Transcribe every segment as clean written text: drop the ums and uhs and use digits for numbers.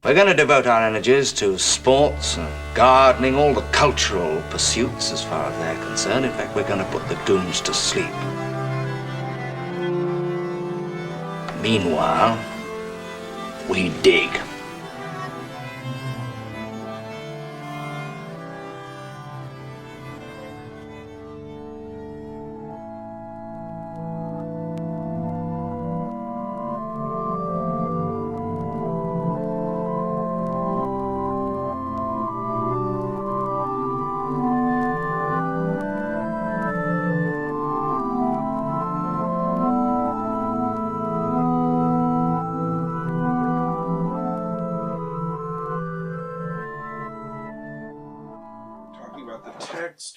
We're going to devote our energies to sports and gardening, all the cultural pursuits as far as they're concerned. In fact, we're going to put the dunes to sleep. Meanwhile, we dig.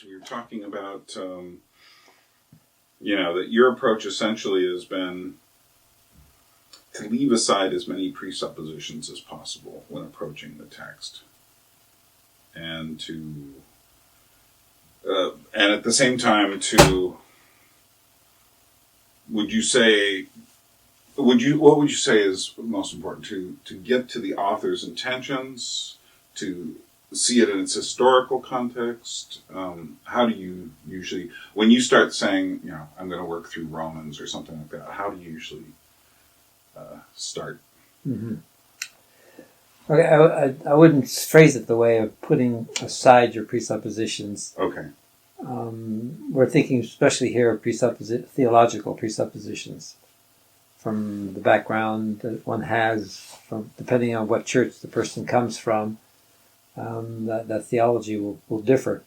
We were talking about, that your approach essentially has been to leave aside as many presuppositions as possible when approaching the text, and at the same time what would you say is most important to get to the author's intentions, to see it in its historical context? How do you usually, when you start saying, I'm going to work through Romans or something like that, how do you usually start? Mm-hmm. Okay, I wouldn't phrase it the way of putting aside your presuppositions. Okay. We're thinking especially here of theological presuppositions from the background that one has, from depending on what church the person comes from. That theology will differ.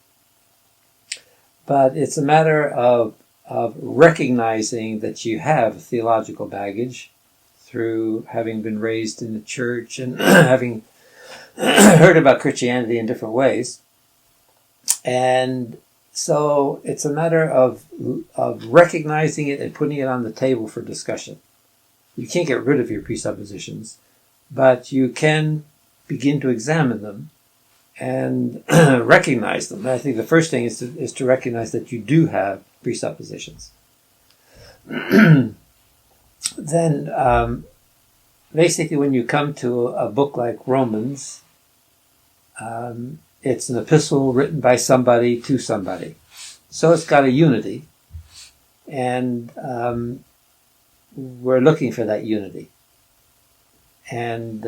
But it's a matter of recognizing that you have theological baggage through having been raised in the church and having heard about Christianity in different ways. And so it's a matter of recognizing it and putting it on the table for discussion. You can't get rid of your presuppositions, but you can begin to examine them and recognize them. And I think the first thing is to recognize that you do have presuppositions. Then, basically, when you come to a book like Romans, it's an epistle written by somebody to somebody. So it's got a unity, and we're looking for that unity. And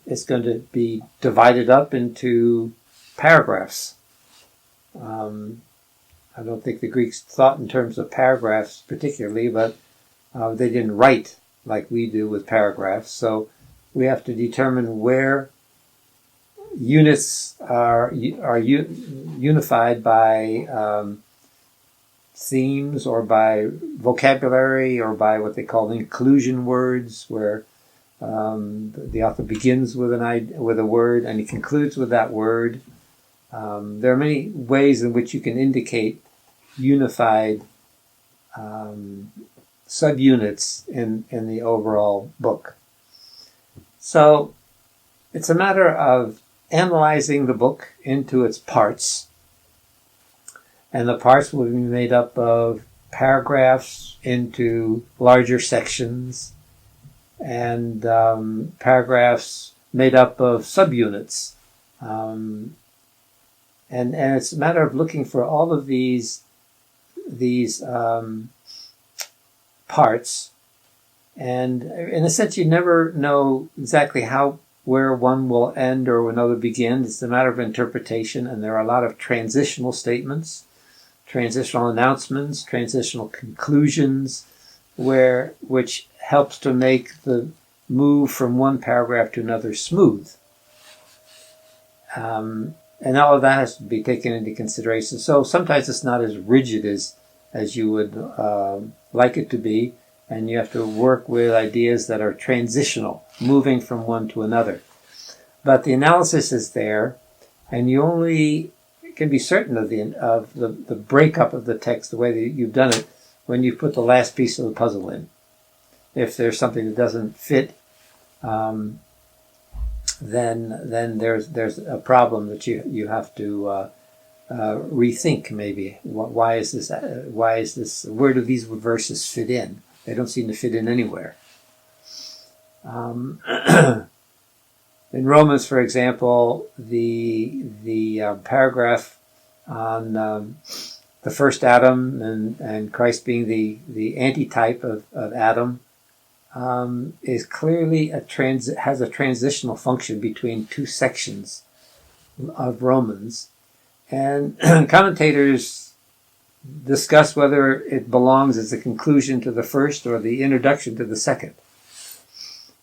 it's going to be divided up into paragraphs. I don't think the Greeks thought in terms of paragraphs particularly, but they didn't write like we do with paragraphs. So we have to determine where units are unified by themes or by vocabulary or by what they call inclusion words, where the author begins with a word and he concludes with that word. There are many ways in which you can indicate unified subunits in the overall book. So it's a matter of analyzing the book into its parts, and the parts will be made up of paragraphs into larger sections, and paragraphs made up of subunits. And it's a matter of looking for all of these parts. And in a sense, you never know exactly where one will end or another begin. It's a matter of interpretation, and there are a lot of transitional statements, transitional announcements, transitional conclusions, which helps to make the move from one paragraph to another smooth. And all of that has to be taken into consideration. So sometimes it's not as rigid as you would like it to be, and you have to work with ideas that are transitional, moving from one to another. But the analysis is there, and you only can be certain of the breakup of the text, the way that you've done it, when you put the last piece of the puzzle in. If there's something that doesn't fit, then there's a problem that you have to rethink. Maybe why is this? Where do these verses fit in? They don't seem to fit in anywhere. In Romans, for example, the paragraph on the first Adam and Christ being the antitype of Adam is clearly has a transitional function between two sections of Romans. And commentators discuss whether it belongs as a conclusion to the first or the introduction to the second.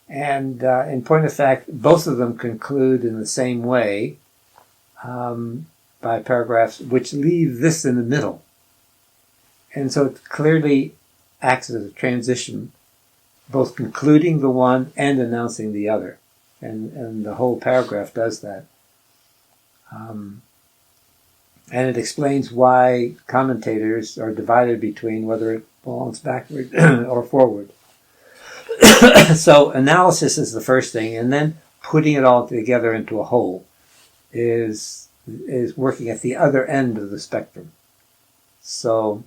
And in point of fact, both of them conclude in the same way by paragraphs which leave this in the middle. And so it clearly acts as a transition, both concluding the one and announcing the other. And the whole paragraph does that. And it explains why commentators are divided between whether it belongs backward or forward. So analysis is the first thing, and then putting it all together into a whole is working at the other end of the spectrum. So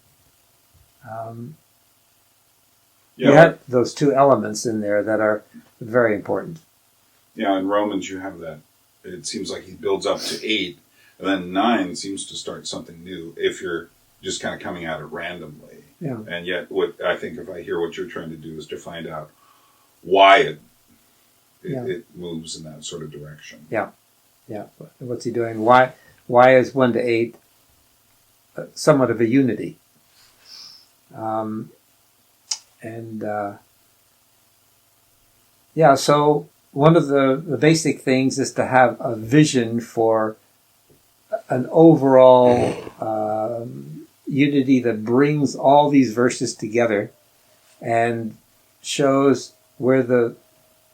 you have those two elements in there that are very important. Yeah, in Romans you have that. It seems like he builds up to 8, and then 9 seems to start something new if you're just kind of coming at it randomly. Yeah. And yet, what I think if I hear what you're trying to do is to find out why it moves in that sort of direction. Yeah. Yeah. What's he doing? Why is 1 to 8 somewhat of a unity? So one of the basic things is to have a vision for an overall unity that brings all these verses together and shows where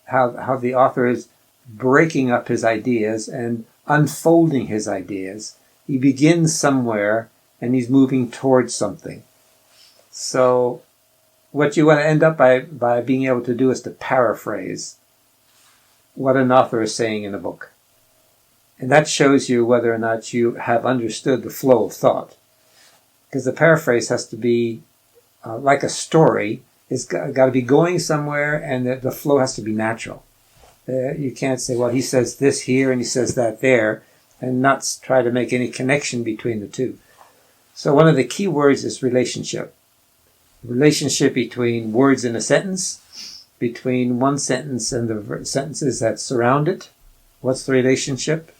how the author is breaking up his ideas and unfolding his ideas. He begins somewhere and he's moving towards something. So what you want to end up by being able to do is to paraphrase what an author is saying in a book. And that shows you whether or not you have understood the flow of thought. Because the paraphrase has to be like a story. It's got to be going somewhere, and the flow has to be natural. You can't say, well, he says this here and he says that there, and not try to make any connection between the two. So one of the key words is relationship. Relationship between words in a sentence, between one sentence and the sentences that surround it. What's the relationship?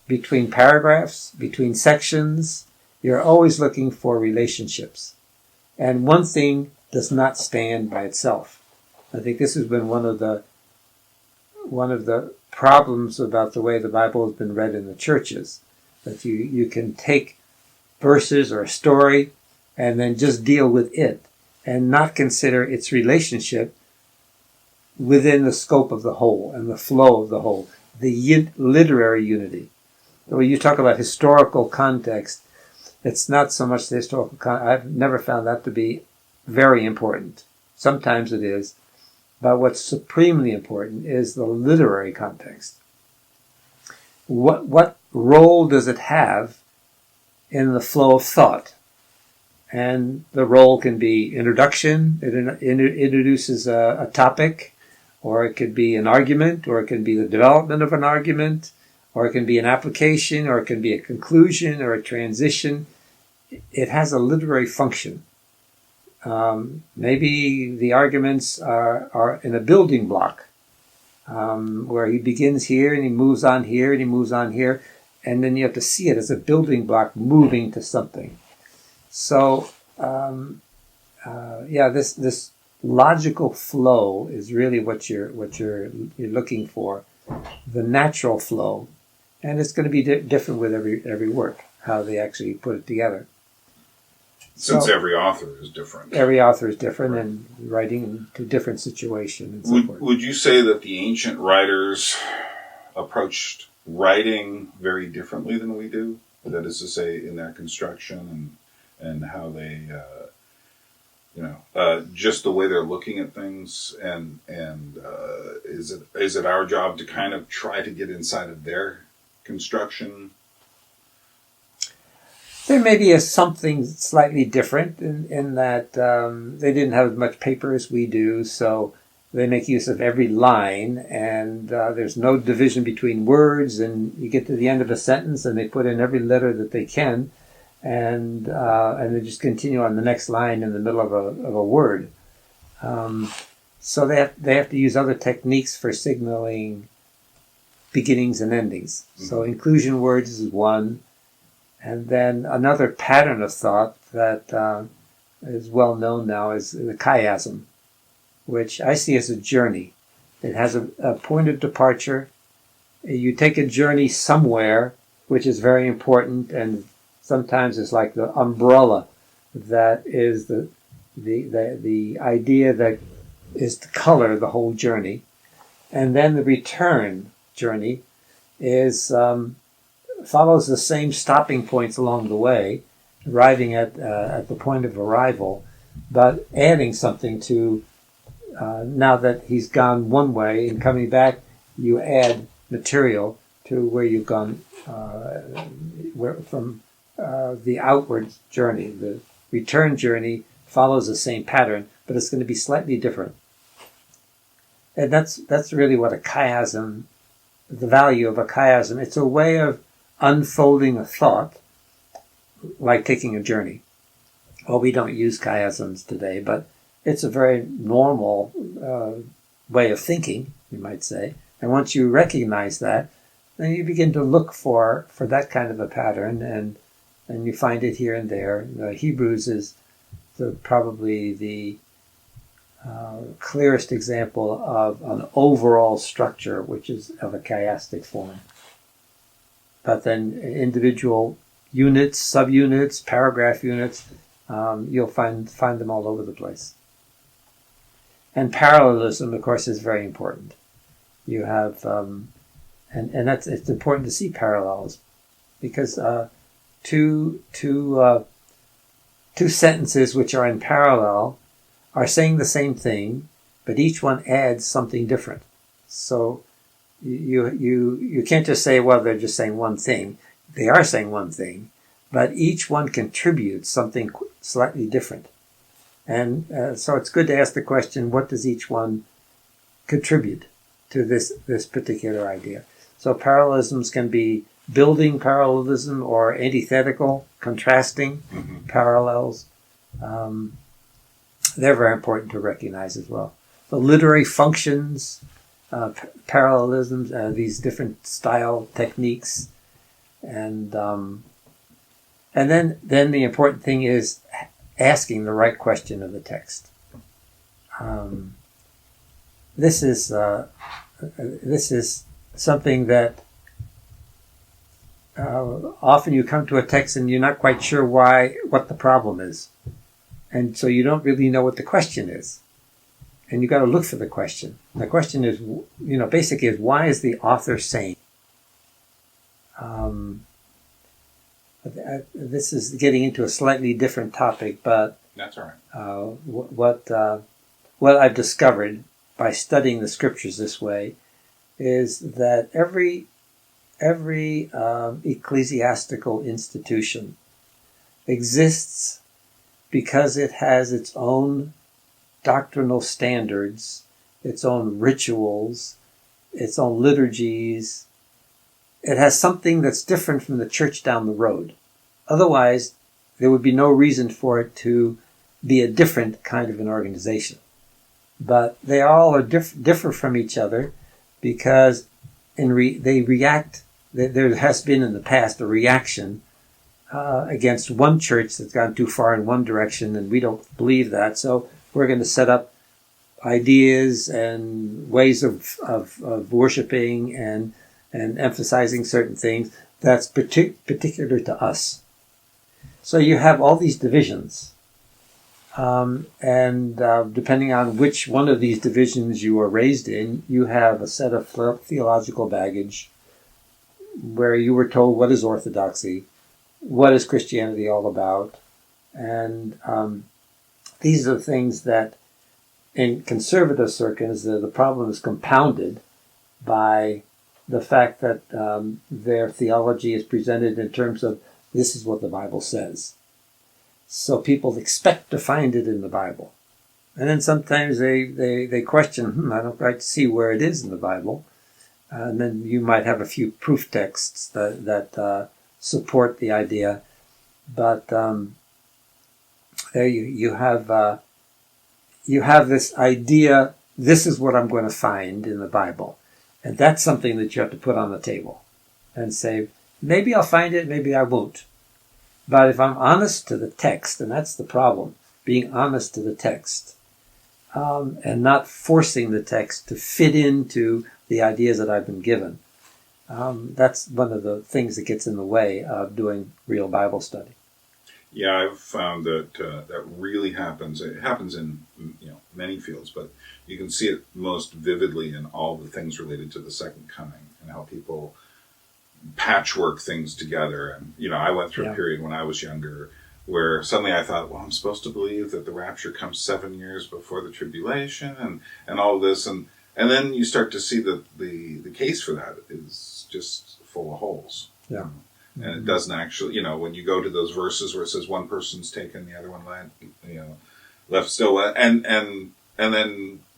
Between paragraphs, between sections. You're always looking for relationships. And one thing does not stand by itself. I think this has been one of the problems about the way the Bible has been read in the churches. That you can take verses or a story and then just deal with it and not consider its relationship within the scope of the whole and the flow of the whole, the literary unity. When you talk about historical context, it's not so much the historical context. I've never found that to be very important. Sometimes it is. But what's supremely important is the literary context. What role does it have in the flow of thought? And the role can be introduction. It introduces a topic, or it could be an argument, or it can be the development of an argument, or it can be an application, or it can be a conclusion, or a transition. It has a literary function. Maybe the arguments are in a building block, where he begins here and he moves on here and he moves on here, and then you have to see it as a building block moving to something. So, this logical flow is really what you're looking for, the natural flow, and it's going to be different with every work, how they actually put it together. Since every author is different. Every author is different, and writing to different situations and so forth. Would you say that the ancient writers approached writing very differently than we do? That is to say, in their construction and how they, just the way they're looking at things, and is it our job to kind of try to get inside of their construction? There may be something slightly different in that they didn't have as much paper as we do, so they make use of every line, and there's no division between words, and you get to the end of a sentence and they put in every letter that they can, and they just continue on the next line in the middle of a word. So they have to use other techniques for signaling beginnings and endings. Mm-hmm. So inclusion words is one, and then another pattern of thought that is well known now is the chiasm, which I see as a journey. It has a point of departure. You take a journey somewhere, which is very important, and sometimes it's like the umbrella that is the idea that is to color the whole journey. And then the return journey is follows the same stopping points along the way, arriving at the point of arrival, but adding something to now that he's gone one way and coming back, you add material to where you've gone from the outward journey. The return journey follows the same pattern, but it's going to be slightly different. And that's really what a chiasm, the value of a chiasm. It's a way of unfolding a thought, like taking a journey. Well, we don't use chiasms today, but it's a very normal way of thinking, you might say. And once you recognize that, then you begin to look for that kind of a pattern, and you find it here and there. Hebrews is probably the clearest example of an overall structure, which is of a chiastic form. But then individual units, subunits, paragraph units, you'll find them all over the place. And parallelism, of course, is very important. You have, and it's important to see parallels, because two sentences which are in parallel are saying the same thing, but each one adds something different. So you can't just say, well, they're just saying one thing. They are saying one thing, but each one contributes something slightly different. And so it's good to ask the question, what does each one contribute to this particular idea? So parallelisms can be building parallelism or antithetical, contrasting parallels. They're very important to recognize as well. The literary functions, parallelisms, these different style techniques, and then the important thing is asking the right question of the text. This is something that often you come to a text and you're not quite sure what the problem is, and so you don't really know what the question is, and you got to look for the question. The question is, basically, is why is the author saying? This is getting into a slightly different topic, but that's all right. What I've discovered by studying the scriptures this way is that every ecclesiastical institution exists because it has its own doctrinal standards, its own rituals, its own liturgies. It has something that's different from the church down the road. Otherwise, there would be no reason for it to be a different kind of an organization. But they all are differ from each other because they react. There has been in the past a reaction against one church that's gone too far in one direction, and we don't believe that. So we're going to set up ideas and ways of worshiping and emphasizing certain things that's particular to us. So you have all these divisions. And depending on which one of these divisions you are raised in, you have a set of theological baggage where you were told what is orthodoxy, what is Christianity all about, and these are the things that in conservative circles the problem is compounded by the fact that their theology is presented in terms of this is what the Bible says. So people expect to find it in the Bible. And then sometimes they question, I don't quite see where it is in the Bible. And then you might have a few proof texts that support the idea. But there you have this idea, this is what I'm going to find in the Bible. And that's something that you have to put on the table and say, maybe I'll find it, maybe I won't. But if I'm honest to the text, and that's the problem, being honest to the text, and not forcing the text to fit into the ideas that I've been given, that's one of the things that gets in the way of doing real Bible study. Yeah, I've found that that really happens. It happens in many fields, but you can see it most vividly in all the things related to the second coming and how people patchwork things together. And I went through a period when I was younger where suddenly I thought, well, I'm supposed to believe that the rapture comes 7 years before the tribulation and all of this, and then you start to see that the case for that is just full of holes. Yeah. And it doesn't actually, when you go to those verses where it says one person's taken, the other one left still, and then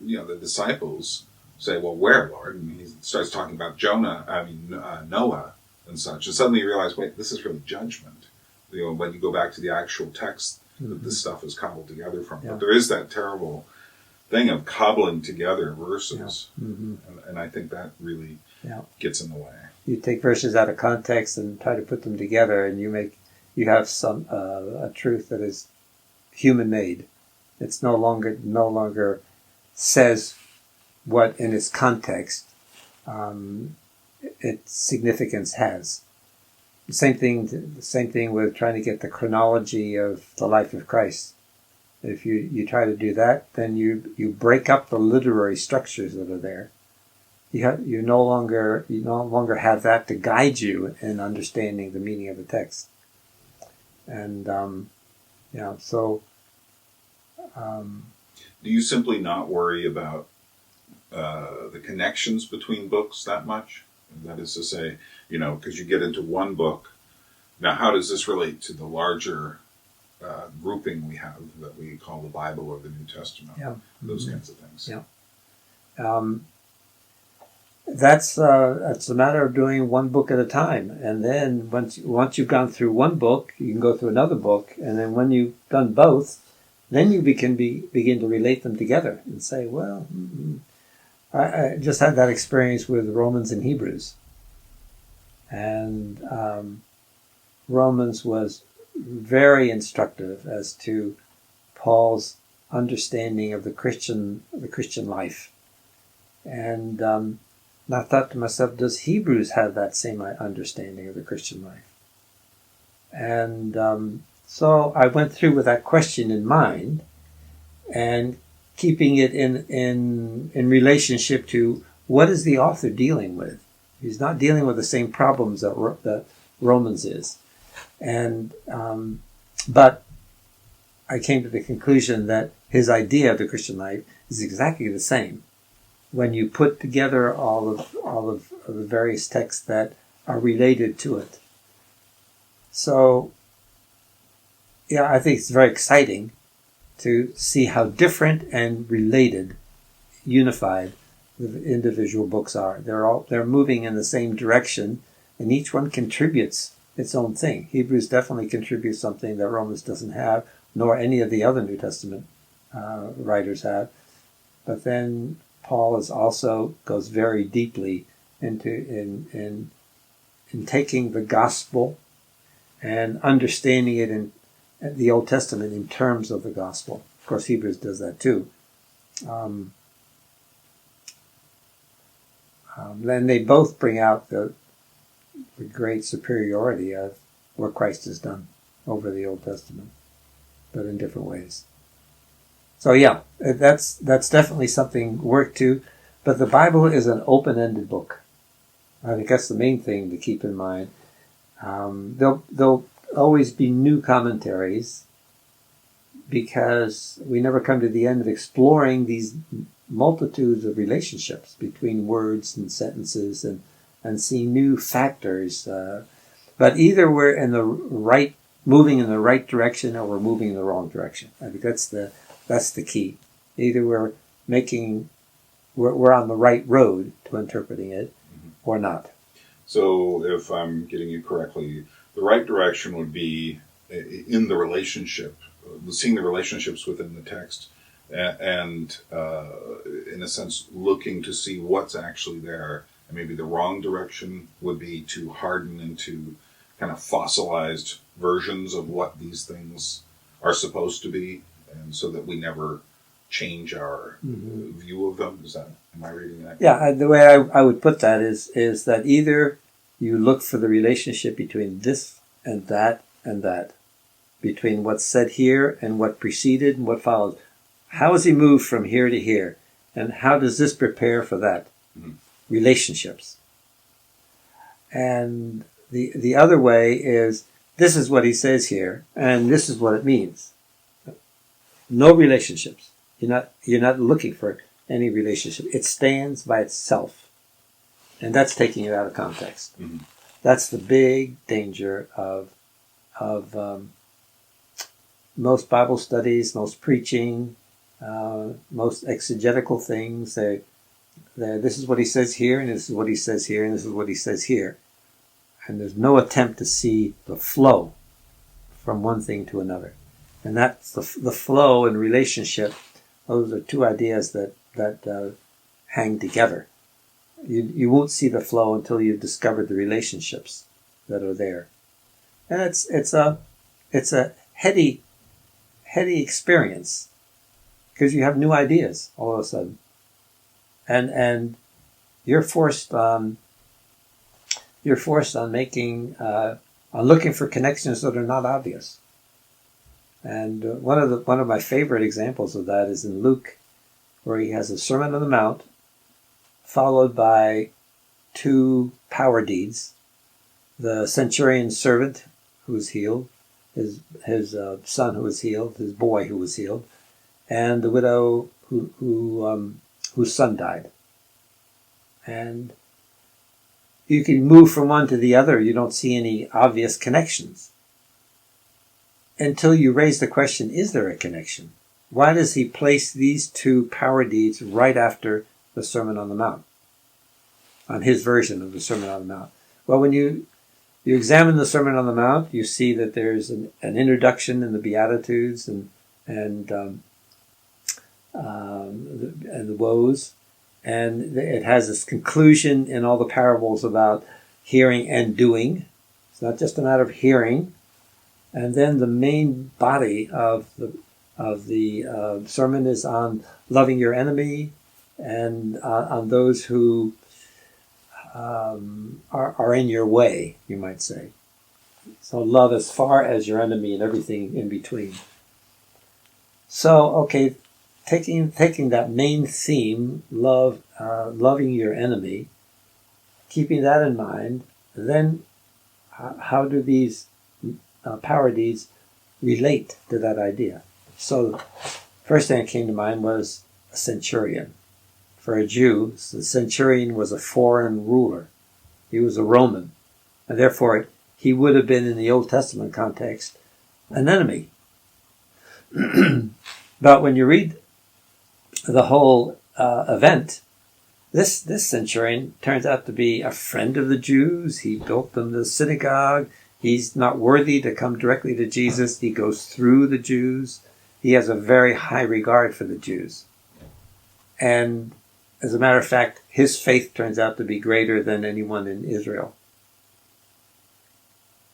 the disciples say, well, where, Lord? And he starts talking about Noah and such, and suddenly you realize, wait, this is really judgment. When you go back to the actual text, that this stuff is cobbled together from. Yeah. But there is that terrible thing of cobbling together verses, and I think that really gets in the way. You take verses out of context and try to put them together, and you have some a truth that is human made. It's no longer says what in its context its significance has. The same thing with trying to get the chronology of the life of Christ. If you try to do that, then you break up the literary structures that are there. You no longer have that to guide you in understanding the meaning of the text. And do you simply not worry about the connections between books that much? That is to say, because you get into one book. Now, how does this relate to the larger grouping we have that we call the Bible or the New Testament? Yeah. Those kinds of things. Yeah. That's a matter of doing one book at a time, and then once you've gone through one book, you can go through another book, and then when you've done both, then you begin to relate them together and say, well, I just had that experience with Romans and Hebrews, and Romans was very instructive as to Paul's understanding of the Christian life, and I thought to myself, does Hebrews have that same understanding of the Christian life? And so I went through with that question in mind, and keeping it in relationship to what is the author dealing with. He's not dealing with the same problems that Romans is, and but I came to the conclusion that his idea of the Christian life is exactly the same when you put together all of the various texts that are related to it. So, yeah, I think it's very exciting to see how different and related, unified, the individual books are. They're moving in the same direction, and each one contributes its own thing. Hebrews definitely contributes something that Romans doesn't have, nor any of the other New Testament writers have. But then Paul goes very deeply into in taking the gospel and understanding it in the Old Testament in terms of the gospel. Of course, Hebrews does that too. Then they both bring out the great superiority of what Christ has done over the Old Testament, but in different ways. So yeah, that's definitely something work to, but the Bible is an open-ended book. I think that's the main thing to keep in mind. There'll always be new commentaries because we never come to the end of exploring these multitudes of relationships between words and sentences and see new factors. But either we're in moving in the right direction, or we're moving in the wrong direction. I think that's the key. Either we're on the right road to interpreting it, or not. So, if I'm getting you correctly, the right direction would be in the relationship, seeing the relationships within the text, and in a sense, looking to see what's actually there. And maybe the wrong direction would be to harden into kind of fossilized versions of what these things are supposed to be, and so that we never change our view of them. Am I reading that? Yeah, the way I would put that is that either you look for the relationship between this and that, between what's said here and what preceded and what followed. How has he moved from here to here? And how does this prepare for that? Relationships. And the other way is, this is what he says here, and this is what it means. No relationships. You're not looking for any relationship. It stands by itself. And that's taking it out of context. That's the big danger of most Bible studies, most preaching, most exegetical things. This is what he says here, and this is what he says here, and this is what he says here. And there's no attempt to see the flow from one thing to another. And that's the flow and relationship. Those are two ideas that hang together. You won't see the flow until you've discovered the relationships that are there. And it's a heady experience, because you have new ideas all of a sudden. And you're forced on making on looking for connections that are not obvious. And one of my favorite examples of that is in Luke, where he has a Sermon on the Mount, followed by two power deeds: the centurion's servant who was healed, his son who was healed, his boy who was healed, and the widow whose son died. And you can move from one to the other. You don't see any obvious connections until you raise the question, is there a connection? Why does he place these two power deeds right after the Sermon on the Mount, on his version of the Sermon on the Mount? Well, when you examine the Sermon on the Mount, you see that there's an introduction in the Beatitudes and the woes, and it has this conclusion in all the parables about hearing and doing. It's not just a matter of hearing. And then the main body of the sermon is on loving your enemy and on those who are in your way, you might say. So love as far as your enemy and everything in between. So, okay, taking that main theme, loving your enemy, keeping that in mind, then how do these power deeds relate to that idea? So, first thing that came to mind was a centurion. For a Jew, the centurion was a foreign ruler. He was a Roman, and therefore he would have been, in the Old Testament context, an enemy. But when you read the whole event, this centurion turns out to be a friend of the Jews. He built them the synagogue. He's not worthy to come directly to Jesus. He goes through the Jews. He has a very high regard for the Jews. And as a matter of fact, his faith turns out to be greater than anyone in Israel.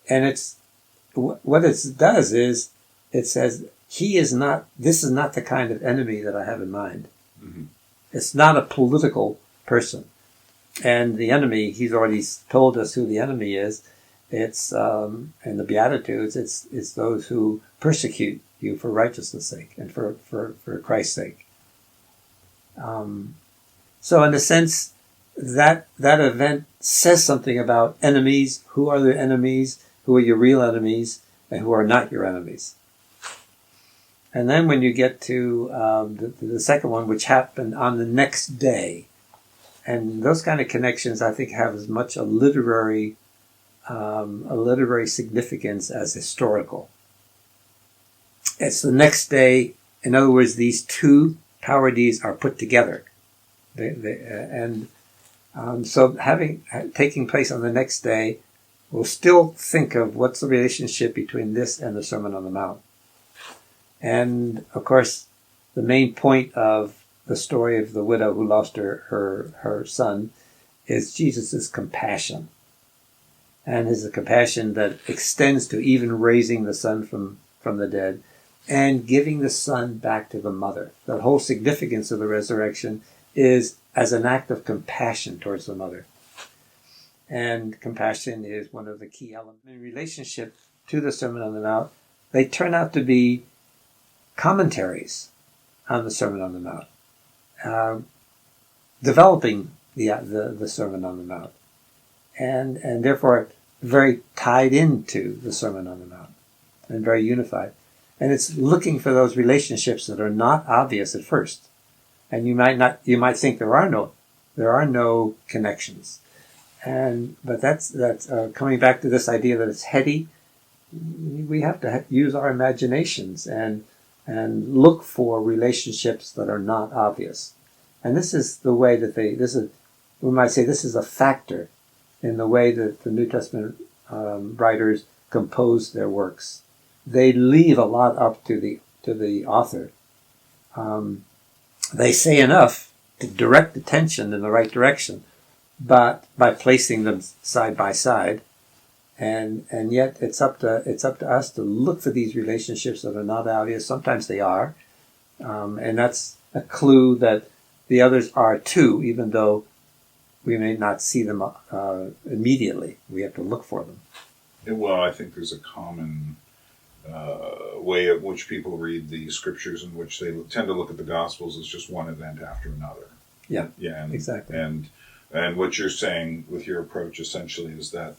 And what it does is, it says, this is not the kind of enemy that I have in mind. Mm-hmm. It's not a political person. And the enemy, he's already told us who the enemy is. It's, in the Beatitudes, it's those who persecute you for righteousness' sake and for Christ's sake. So in a sense, that event says something about enemies. Who are the enemies? Who are your real enemies? And who are not your enemies? And then when you get to the second one, which happened on the next day, and those kind of connections, I think, have as much a literary significance as historical. It's the next day. In other words, these two parodies are put together. So taking place on the next day, we'll still think of what's the relationship between this and the Sermon on the Mount. And, of course, the main point of the story of the widow who lost her son is Jesus' compassion. And is a compassion that extends to even raising the son from the dead and giving the son back to the mother. The whole significance of the resurrection is as an act of compassion towards the mother. And compassion is one of the key elements. In relationship to the Sermon on the Mount, they turn out to be commentaries on the Sermon on the Mount, developing the Sermon on the Mount, and therefore very tied into the Sermon on the Mount, and very unified. And it's looking for those relationships that are not obvious at first, and you might think there are no connections, but that's coming back to this idea that it's heady. We have to use our imaginations and look for relationships that are not obvious. And this is the way that we might say this is a factor in the way that the New Testament writers compose their works. They leave a lot up to the author. They say enough to direct attention in the right direction, but by placing them side by side, and yet it's up to us to look for these relationships that are not obvious. Sometimes they are, and that's a clue that the others are too, even though we may not see them immediately. We have to look for them. Well, I think there's a common way in which people read the scriptures, in which they tend to look at the Gospels as just one event after another. Yeah, and, exactly. And what you're saying with your approach essentially is that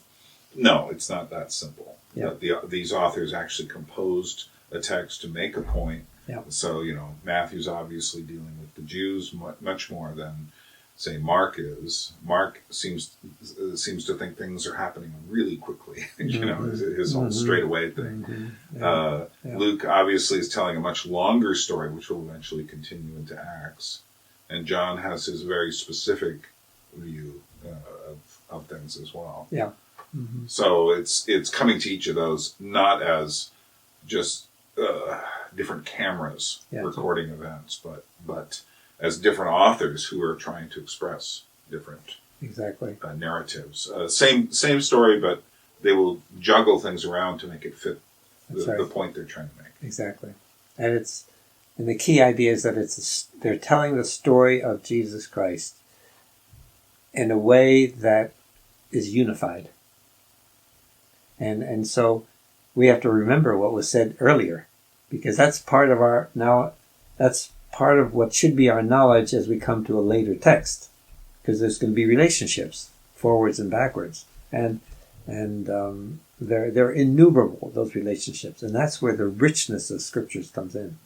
no, it's not that simple. Yeah. That these authors actually composed a text to make a point. Yeah. So, Matthew's obviously dealing with the Jews much more than, say, Mark is. Mark seems to think things are happening really quickly. His whole straightaway thing. Mm-hmm. Luke obviously is telling a much longer story, which will eventually continue into Acts. And John has his very specific view of things as well. Yeah. Mm-hmm. So it's coming to each of those not as just different cameras recording events, but as different authors who are trying to express different narratives. Same story, but they will juggle things around to make it fit the point they're trying to make. Exactly, and the key idea is that they're telling the story of Jesus Christ in a way that is unified. And so we have to remember what was said earlier, because that's part of what should be our knowledge as we come to a later text, because there's going to be relationships forwards and backwards, and they're innumerable, those relationships, and that's where the richness of scriptures comes in,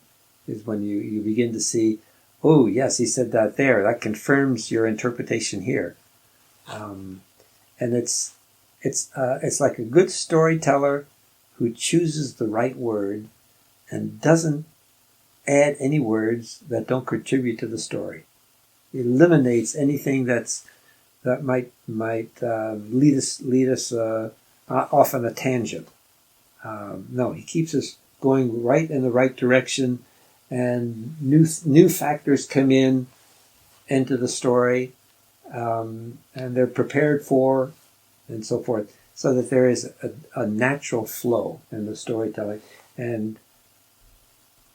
is when you begin to see, oh yes, he said that there, that confirms your interpretation here, and it's like a good storyteller who chooses the right word and doesn't add any words that don't contribute to the story. He eliminates anything that might lead us off on a tangent. No, he keeps us going right in the right direction, and new factors come into the story, and they're prepared for, and so forth, so that there is a natural flow in the storytelling. And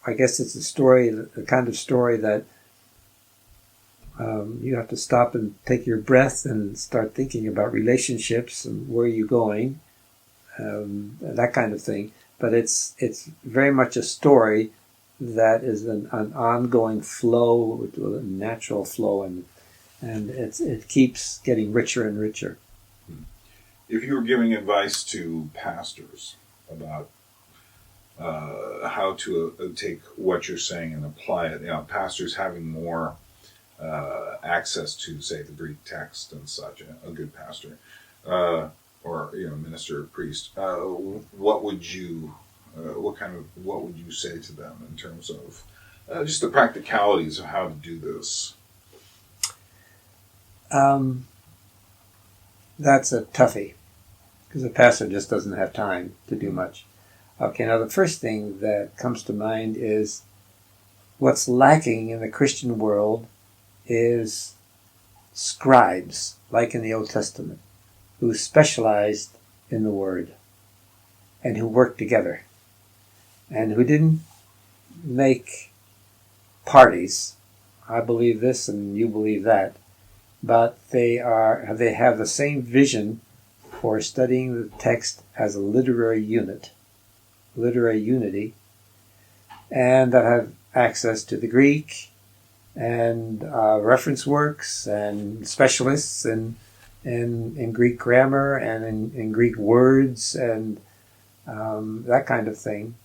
I guess it's the kind of story that you have to stop and take your breath and start thinking about relationships and where you're going, that kind of thing. But it's very much a story that is an ongoing flow, a natural flow, and it keeps getting richer and richer. If you were giving advice to pastors about how to take what you're saying and apply it, pastors having more access to, say, the Greek text and such, a good pastor, or minister or priest, what would you say to them in terms of just the practicalities of how to do this. That's a toughie, because a pastor just doesn't have time to do much. Okay, now the first thing that comes to mind is what's lacking in the Christian world is scribes, like in the Old Testament, who specialized in the Word and who worked together and who didn't make parties. I believe this and you believe that, but they have the same vision for studying the text as a literary unity, and that have access to the Greek and reference works and specialists in Greek grammar and in Greek words and that kind of thing,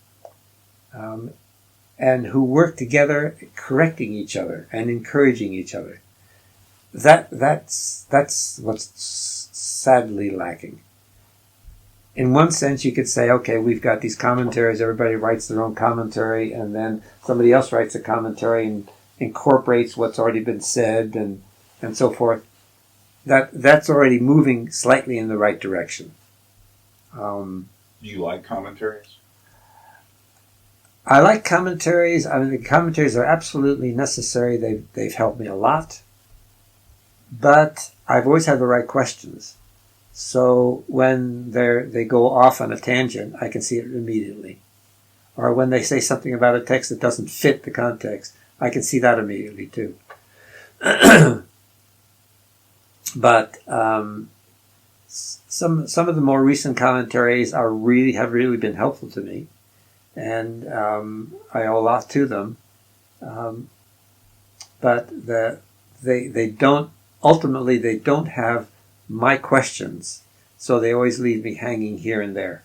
and who work together, correcting each other and encouraging each other. That's what's sadly lacking. In one sense, you could say, okay, we've got these commentaries, everybody writes their own commentary, and then somebody else writes a commentary and incorporates what's already been said and so forth. That's already moving slightly in the right direction. Do you like commentaries? I like commentaries. I mean, the commentaries are absolutely necessary. They've helped me a lot. But I've always had the right questions. So when they go off on a tangent, I can see it immediately. Or when they say something about a text that doesn't fit the context, I can see that immediately too. But some of the more recent commentaries have really been helpful to me, and I owe a lot to them. But they don't have my questions, so they always leave me hanging here and there.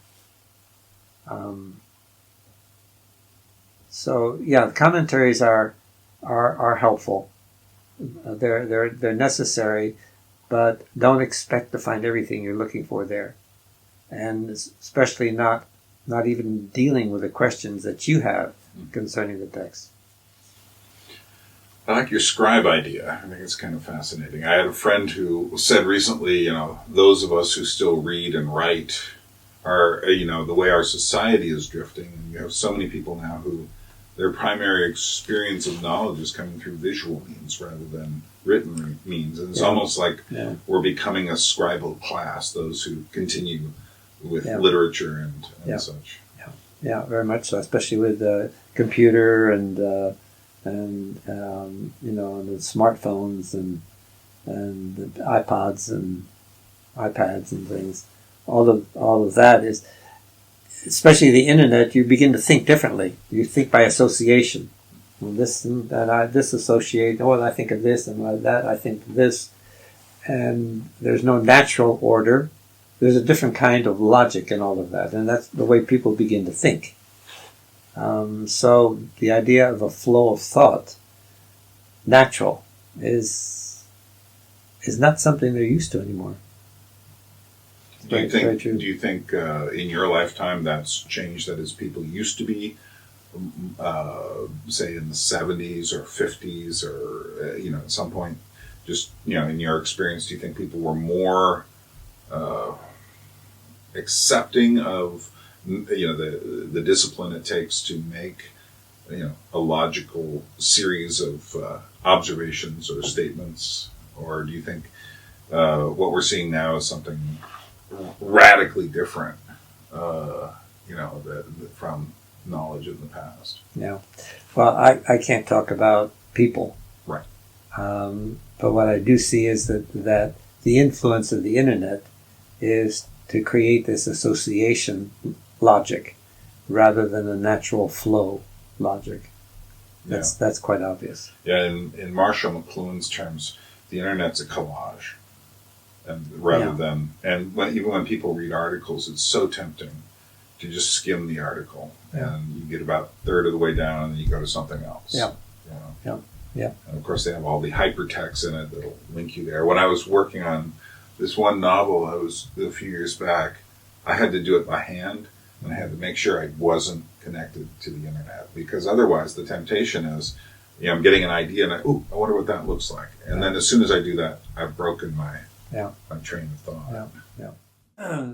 So yeah, the commentaries are helpful. They're necessary, but don't expect to find everything you're looking for there, and especially not even dealing with the questions that you have concerning the text. I like your scribe idea. I think it's kind of fascinating. I had a friend who said recently, those of us who still read and write are, the way our society is drifting. And you have so many people now who their primary experience of knowledge is coming through visual means rather than written means. And it's almost like we're becoming a scribal class, those who continue with literature and such. Yeah, very much so, especially with the computer and the smartphones and the iPods and iPads and things. All of that is, especially the internet. You begin to think differently. You think by association. Well, this and this associate. Oh, I think of this, and that I think of this, and there's no natural order. There's a different kind of logic in all of that, and that's the way people begin to think. So the idea of a flow of thought, natural, is not something they're used to anymore. Do you think in your lifetime that's changed? That is, people used to be, say, in the 70s or 50s, or at some point, just in your experience, do you think people were more accepting of the discipline it takes to make a logical series of observations or statements, or do you think what we're seeing now is something radically different from knowledge in the past? Yeah, well, I can't talk about people, right? But what I do see is that the influence of the internet is to create this association logic rather than a natural flow logic. That's quite obvious. Yeah, in Marshall McLuhan's terms, the internet's a collage, and even when people read articles, it's so tempting to just skim the article, and you get about a third of the way down, and then you go to something else. Yeah. And of course, they have all the hypertext in it that'll link you there. When I was working on this one novel, a few years back, I had to do it by hand, and I had to make sure I wasn't connected to the internet, because otherwise the temptation is, I'm getting an idea and I wonder what that looks like, and then as soon as I do that, I've broken my train of thought.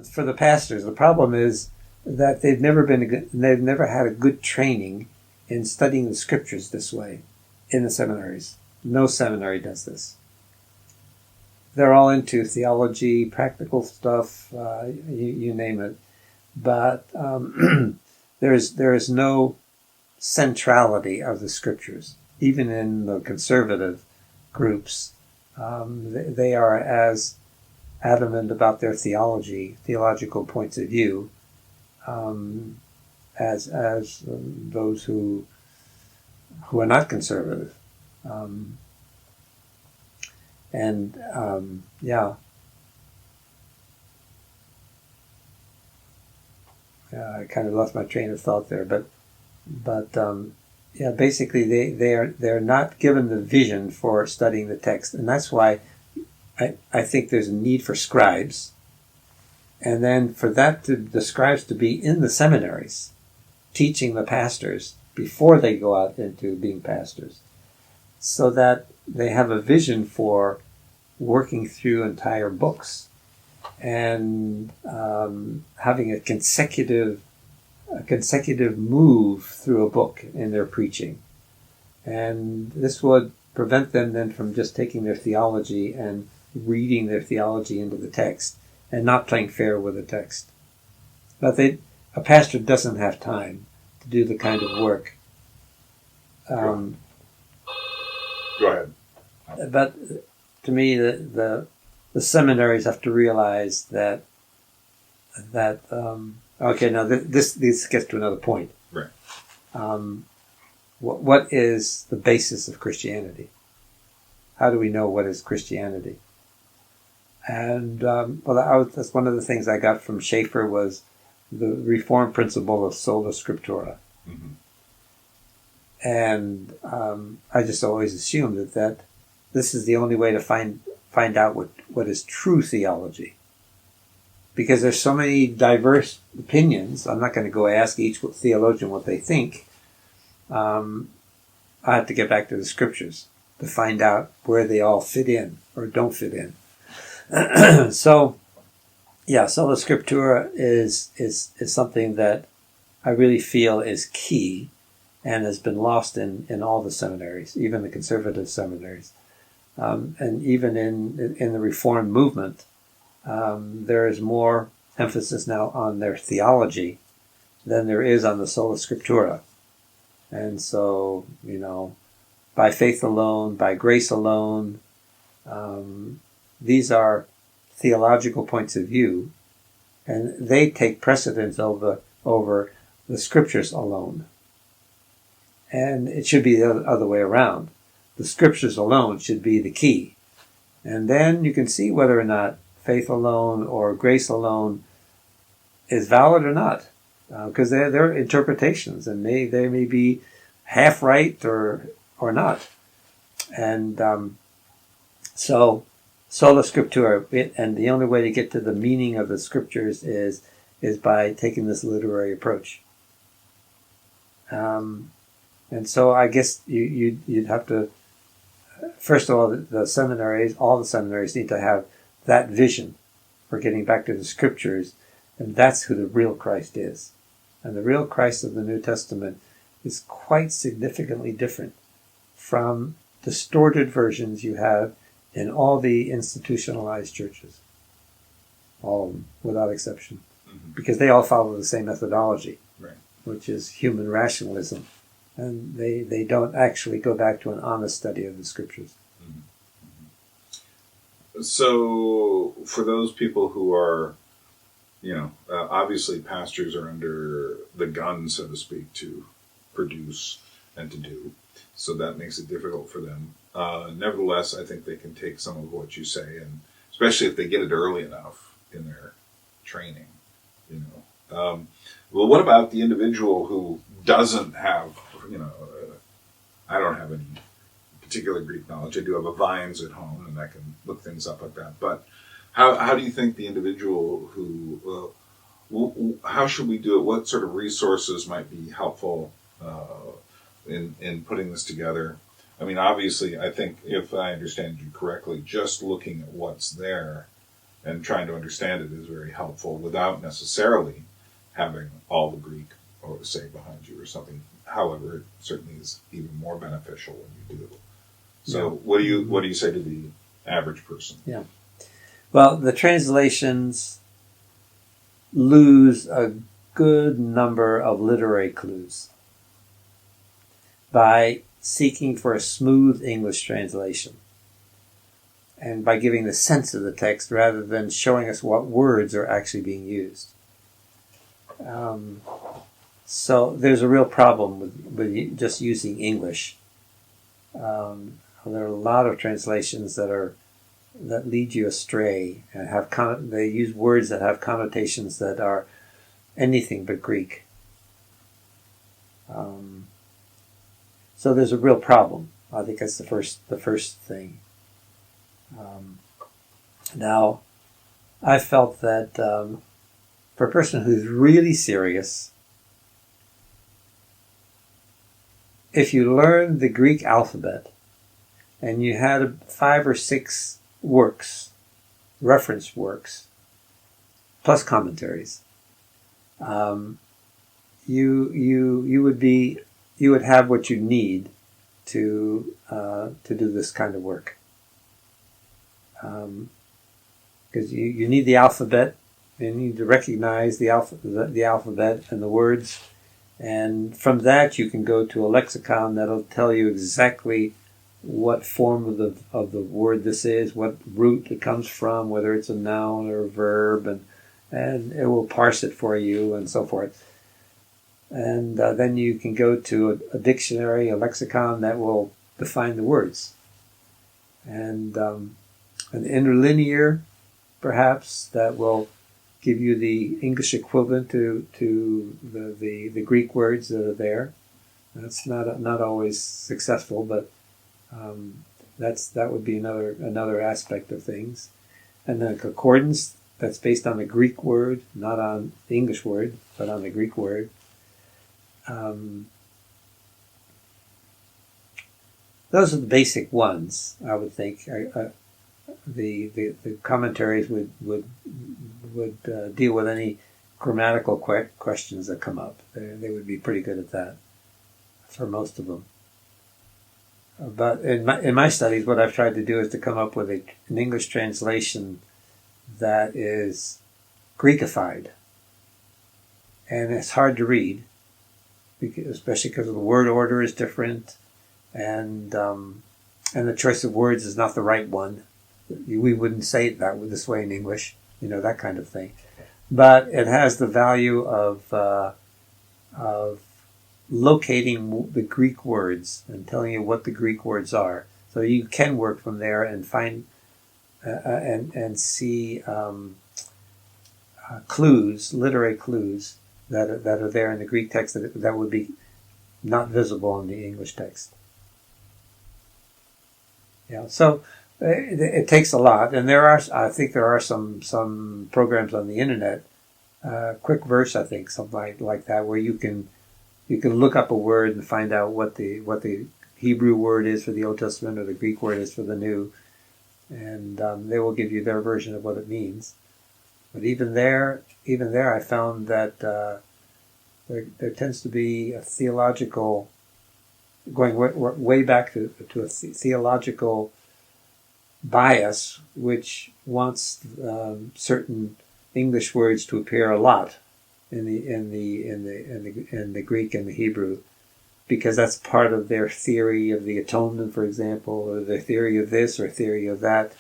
For the pastors, the problem is that they've never had a good training in studying the scriptures this way in the seminaries. No seminary does this. They're all into theology, practical stuff, you name it, but there is no centrality of the scriptures. Even in the conservative groups, they are as adamant about their theological points of view, as those who are not conservative, I kind of lost my train of thought there, but basically they're not given the vision for studying the text, and that's why I think there's a need for scribes, and then for the scribes to be in the seminaries, teaching the pastors before they go out into being pastors, so that they have a vision for working through entire books and having a consecutive move through a book in their preaching. And this would prevent them then from just taking their theology and reading their theology into the text and not playing fair with the text. But a pastor doesn't have time to do the kind of work. Go ahead. But to me, the seminaries have to realize that okay, now this gets to another point. Right. What is the basis of Christianity? How do we know what is Christianity? And that's one of the things I got from Schaeffer was the Reformed principle of sola scriptura. Mm-hmm. And I just always assumed that this is the only way to find out what is true theology. Because there's so many diverse opinions, I'm not going to go ask each theologian what they think. I have to get back to the scriptures to find out where they all fit in or don't fit in. So, sola scriptura is something that I really feel is key and has been lost in all the seminaries, even the conservative seminaries. And even in the Reformed movement, there is more emphasis now on their theology than there is on the sola scriptura. And so, by faith alone, by grace alone, these are theological points of view, and they take precedence over the scriptures alone. And it should be the other way around. The scriptures alone should be the key. And then you can see whether or not faith alone or grace alone is valid or not. Because they're interpretations, and they may be half right or not. And so sola scriptura, and the only way to get to the meaning of the scriptures is by taking this literary approach. And so I guess you'd have to, first of all, all the seminaries need to have that vision for getting back to the scriptures, and that's who the real Christ is. And the real Christ of the New Testament is quite significantly different from distorted versions you have in all the institutionalized churches. All of them, without exception. Mm-hmm. Because they all follow the same methodology, Right. which is human rationalism. And they don't actually go back to an honest study of the scriptures. Mm-hmm. So, for those people who are, obviously pastors are under the gun, so to speak, to produce and to do. So that makes it difficult for them. Nevertheless, I think they can take some of what you say, and especially if they get it early enough in their training, Well, what about the individual who doesn't have, I don't have any particular Greek knowledge. I do have a Vines at home, and I can look things up like that. But how do you think the individual who how should we do it? What sort of resources might be helpful in putting this together? I mean, obviously, I think if I understand you correctly, just looking at what's there and trying to understand it is very helpful without necessarily having all the Greek, or say, behind you or something. However, it certainly is even more beneficial when you do. So, what do you say to the average person? Yeah. Well, the translations lose a good number of literary clues by seeking for a smooth English translation and by giving the sense of the text rather than showing us what words are actually being used. So there's a real problem with just using English. There are a lot of translations that lead you astray and they use words that have connotations that are anything but Greek. So there's a real problem. I think that's the first thing. Now, I felt that for a person who's really serious, if you learn the Greek alphabet and you had 5 or 6 works, reference works, plus commentaries, you would have what you need to do this kind of work. Because you need the alphabet, you need to recognize the alphabet and the words, and from that you can go to a lexicon that'll tell you exactly what form of the word this is, what root it comes from, whether it's a noun or a verb, and it will parse it for you and so forth. And then you can go to a dictionary, a lexicon that will define the words. And an interlinear, perhaps, that will give you the English equivalent to the Greek words that are there. That's not always successful, but that would be another aspect of things. And then a concordance that's based on the Greek word, not on the English word, but on the Greek word. Those are the basic ones, I would think. The commentaries would deal with any grammatical questions that come up. They would be pretty good at that for most of them. But in my studies, what I've tried to do is to come up with an English translation that is Greekified, and it's hard to read, especially because the word order is different, and the choice of words is not the right one. We wouldn't say it this way in English, that kind of thing. But it has the value of locating the Greek words and telling you what the Greek words are, so you can work from there and find and see clues, literary clues that are there in the Greek text that would be not visible in the English text. Yeah, so it takes a lot, and I think there are some programs on the internet, Quick Verse, I think, something like that, where you can look up a word and find out what the Hebrew word is for the Old Testament or the Greek word is for the New, and they will give you their version of what it means. But even there, I found that there tends to be a theological, going way back to a theological bias, which wants certain English words to appear a lot in the Greek and the Hebrew, because that's part of their theory of the atonement, for example, or their theory of this or theory of that.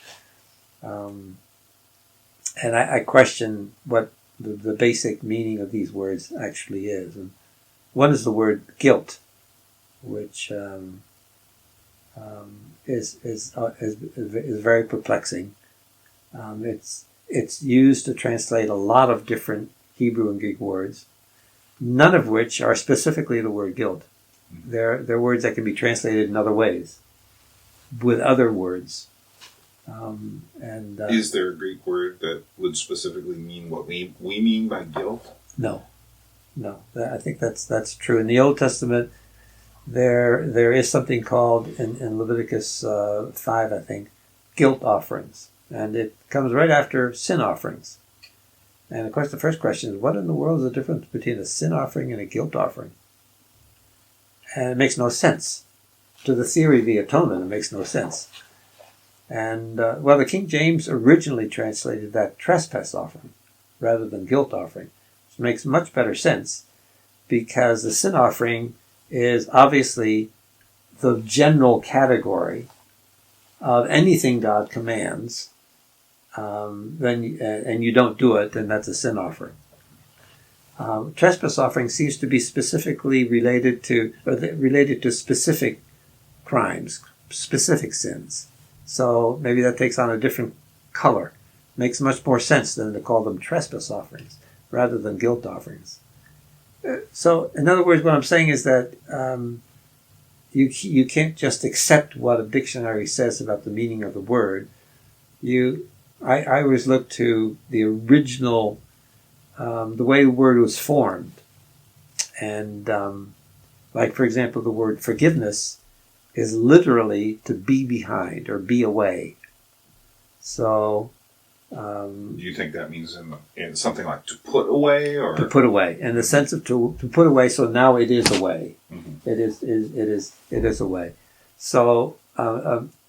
And I question what the basic meaning of these words actually is. And one is the word guilt, which is very perplexing. It's used to translate a lot of different Hebrew and Greek words, none of which are specifically the word guilt. They're words that can be translated in other ways, with other words. Is there a Greek word that would specifically mean what we mean by guilt? No. I think that's true. In the Old Testament, there is something called in Leviticus 5, I think, guilt offerings, and it comes right after sin offerings. And of course, the first question is, what in the world is the difference between a sin offering and a guilt offering? And it makes no sense. To the theory of the atonement, it makes no sense. And, the King James originally translated that trespass offering rather than guilt offering, which makes much better sense because the sin offering is obviously the general category of anything God commands, and you don't do it, then that's a sin offering. Trespass offering seems to be specifically related to specific crimes, specific sins. So maybe that takes on a different color. Makes much more sense than to call them trespass offerings rather than guilt offerings. So, in other words, what I'm saying is that you can't just accept what a dictionary says about the meaning of the word. I always look to the original, the way the word was formed. And, like, for example, the word forgiveness is literally to be behind or be away. So, do you think that means in something like to put away, or to put away, in the sense of to put away? So now it is away. Mm-hmm. It is away. So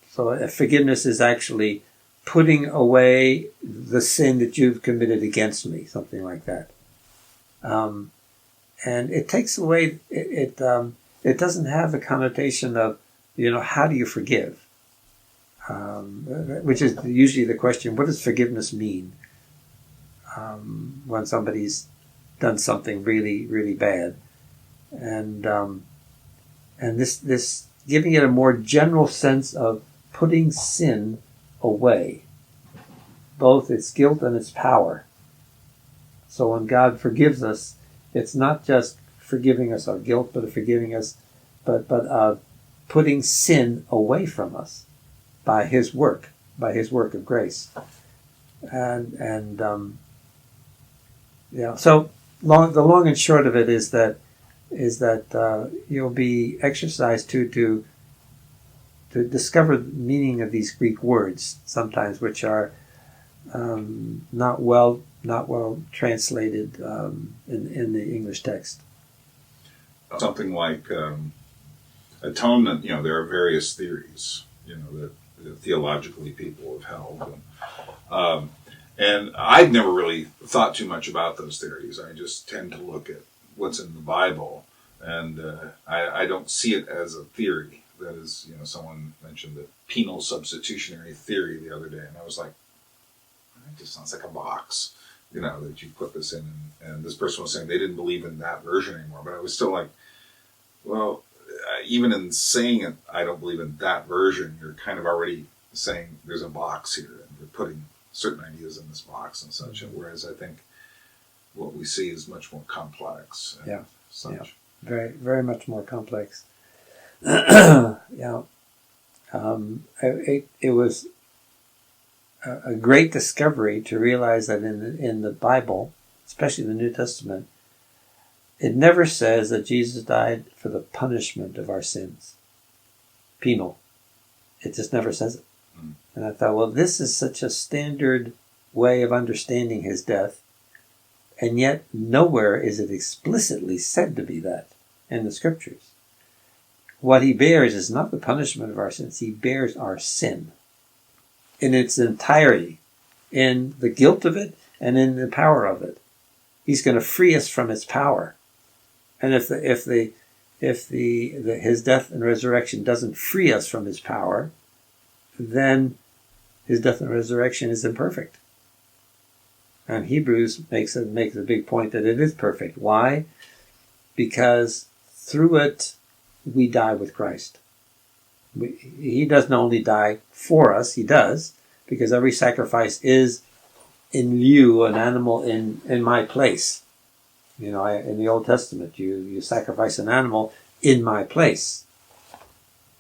forgiveness is actually putting away the sin that you've committed against me, something like that. And it takes away it doesn't have the connotation of, how do you forgive? Which is usually the question, what does forgiveness mean? When somebody's done something really, really bad. And this giving it a more general sense of putting sin away, both its guilt and its power. So when God forgives us, it's not just forgiving us our guilt, but forgiving us, but putting sin away from us by His work of grace. So the long and short of it is that you'll be exercised to discover the meaning of these Greek words sometimes, which are not well translated in the English text. Something like atonement. There are various theories. That theologically people have held, and I've never really thought too much about those theories. I just tend to look at what's in the Bible, and I don't see it as a theory. That is, someone mentioned the penal substitutionary theory the other day, and I was like, it just sounds like a box, that you put this in. And this person was saying they didn't believe in that version anymore, but I was still like, well, even in saying it, I don't believe in that version, you're kind of already saying there's a box here, and we're putting certain ideas in this box and such. Mm-hmm. Whereas I think what we see is much more complex. And such. Yeah, very, very much more complex. It was a great discovery to realize that in the Bible, especially the New Testament, it never says that Jesus died for the punishment of our sins. Penal. It just never says it. Mm. And I thought, well, this is such a standard way of understanding His death, and yet nowhere is it explicitly said to be that in the Scriptures. What He bears is not the punishment of our sins. He bears our sin in its entirety, in the guilt of it and in the power of it. He's going to free us from its power. And if His death and resurrection doesn't free us from His power, then His death and resurrection is imperfect. And Hebrews makes a big point that it is perfect. Why? Because through it we die with Christ. He doesn't only die for us, He does, because every sacrifice is in lieu, an animal in my place. In the Old Testament, you sacrifice an animal in my place.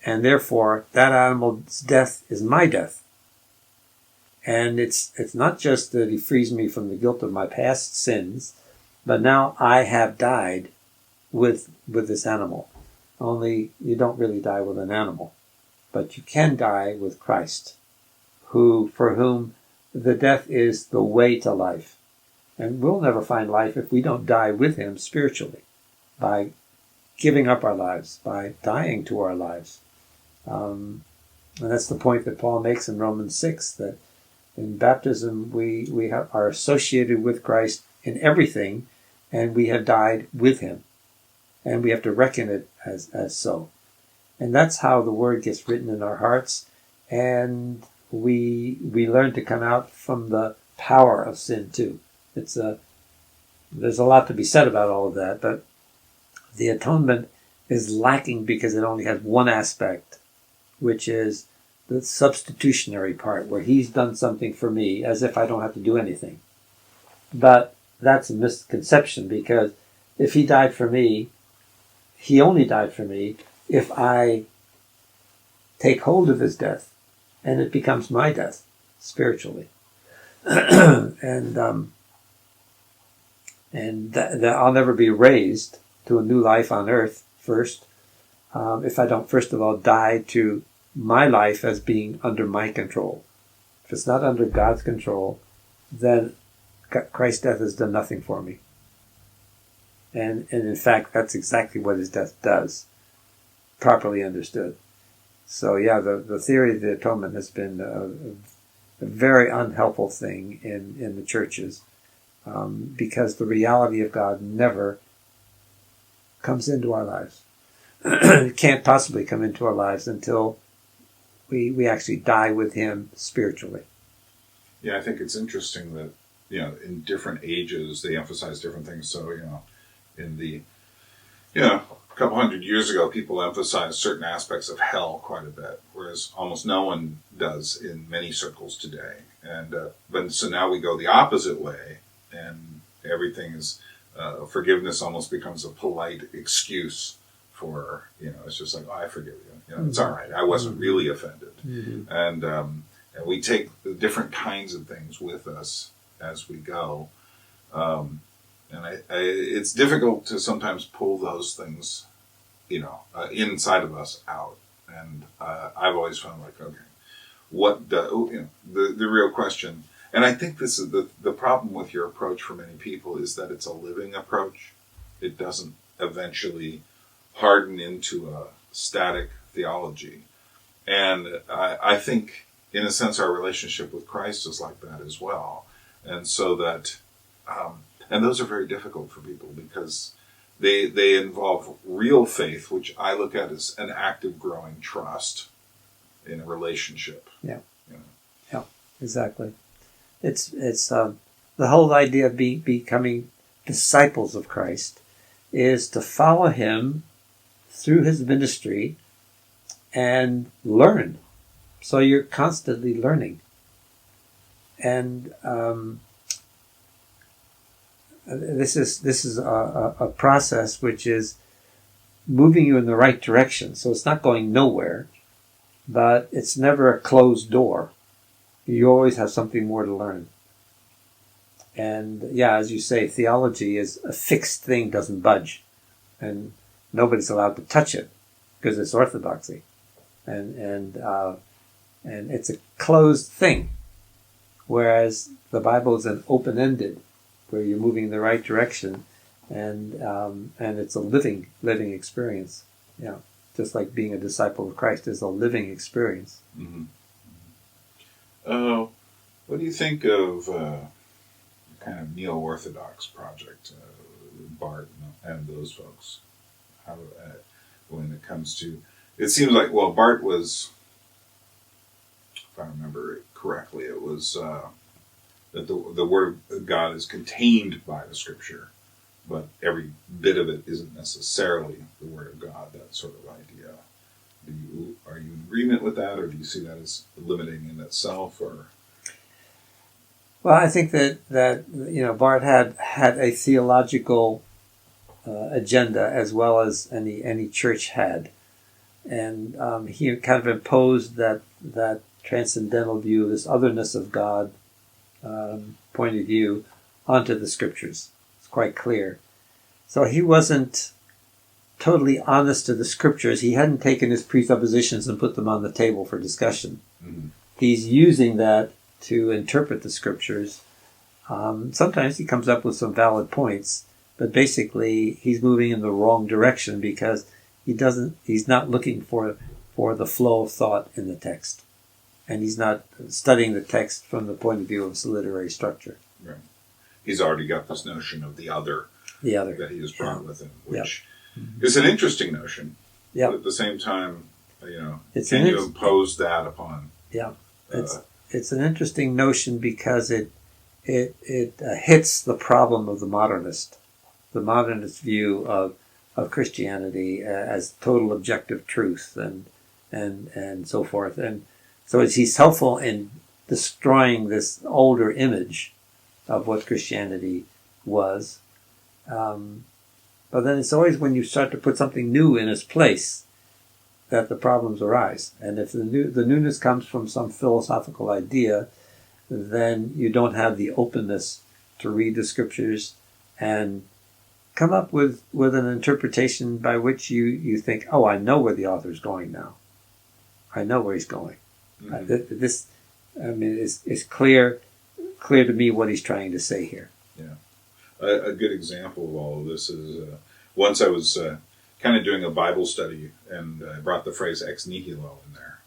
And therefore, that animal's death is my death. And it's not just that he frees me from the guilt of my past sins, but now I have died with this animal. Only you don't really die with an animal, but you can die with Christ, for whom the death is the way to life. And we'll never find life if we don't die with him spiritually, by giving up our lives, by dying to our lives. And that's the point that Paul makes in Romans 6, that in baptism we are associated with Christ in everything, and we have died with him. And we have to reckon it as so. And that's how the word gets written in our hearts, and we learn to come out from the power of sin too. There's a lot to be said about all of that, but the atonement is lacking because it only has one aspect, which is the substitutionary part, where he's done something for me as if I don't have to do anything. But that's a misconception, because if he died for me, he only died for me if I take hold of his death, and it becomes my death spiritually. and that I'll never be raised to a new life on earth first, if I don't first of all die to my life as being under my control. If it's not under God's control, then Christ's death has done nothing for me. And in fact, that's exactly what his death does, properly understood. So yeah, the theory of the atonement has been a very unhelpful thing in the churches, because the reality of God never comes into our lives. It can't possibly come into our lives until we actually die with him spiritually. Yeah, I think it's interesting that, in different ages, they emphasize different things. So, in the, a couple hundred years ago, people emphasized certain aspects of hell quite a bit, whereas almost no one does in many circles today. And but so now we go the opposite way, and everything is forgiveness almost becomes a polite excuse for, it's just like, oh, I forgive you. It's all right. I wasn't really offended. Mm-hmm. And we take the different kinds of things with us as we go. And it's difficult to sometimes pull those things, inside of us out. And I've always found like, okay, the real question. And I think this is the problem with your approach for many people is that it's a living approach. It doesn't eventually harden into a static theology. And I think, in a sense, our relationship with Christ is like that as well. And so that, and those are very difficult for people because they involve real faith, which I look at as an active growing trust in a relationship. Yeah. Yeah, exactly. It's the whole idea of becoming disciples of Christ is to follow him through his ministry and learn. So you're constantly learning. And this is a process which is moving you in the right direction. So it's not going nowhere, but it's never a closed door. You always have something more to learn. And yeah, as you say, theology is a fixed thing, doesn't budge. And nobody's allowed to touch it because it's orthodoxy. And it's a closed thing. Whereas the Bible is an open-ended, where you're moving in the right direction, and it's a living experience. Yeah, just like being a disciple of Christ is a living experience. Mm-hmm. What do you think of kind of neo-orthodox project, Bart and those folks? How, when it comes to, it seems like Bart was, if I remember it correctly, it was that the Word of God is contained by the Scripture, but every bit of it isn't necessarily the Word of God, that sort of idea. Are you in agreement with that, or do you see that as limiting in itself? Or well, I think that Bart had a theological agenda as well as any church had, and he kind of imposed that transcendental view, this otherness of God point of view onto the scriptures. It's quite clear. So he wasn't totally honest to the scriptures. He hadn't taken his presuppositions and put them on the table for discussion. Mm-hmm. He's using that to interpret the scriptures. Sometimes he comes up with some valid points, but basically he's moving in the wrong direction because he's not looking for the flow of thought in the text. And he's not studying the text from the point of view of its literary structure. Right. He's already got this notion of the other that he has brought with him, which is an interesting notion. Yeah. But at the same time, It's can you impose that upon? Yeah. It's an interesting notion because it hits the problem of the modernist view of Christianity as total objective truth and so forth. And so he's helpful in destroying this older image of what Christianity was. But then it's always when you start to put something new in its place that the problems arise. And if the newness comes from some philosophical idea, then you don't have the openness to read the scriptures and come up with an interpretation by which you think, oh, I know where the author's going now. I know where he's going. Mm-hmm. It's clear to me what he's trying to say here. Yeah. A good example of all of this is once I was kind of doing a Bible study and I brought the phrase ex nihilo in there.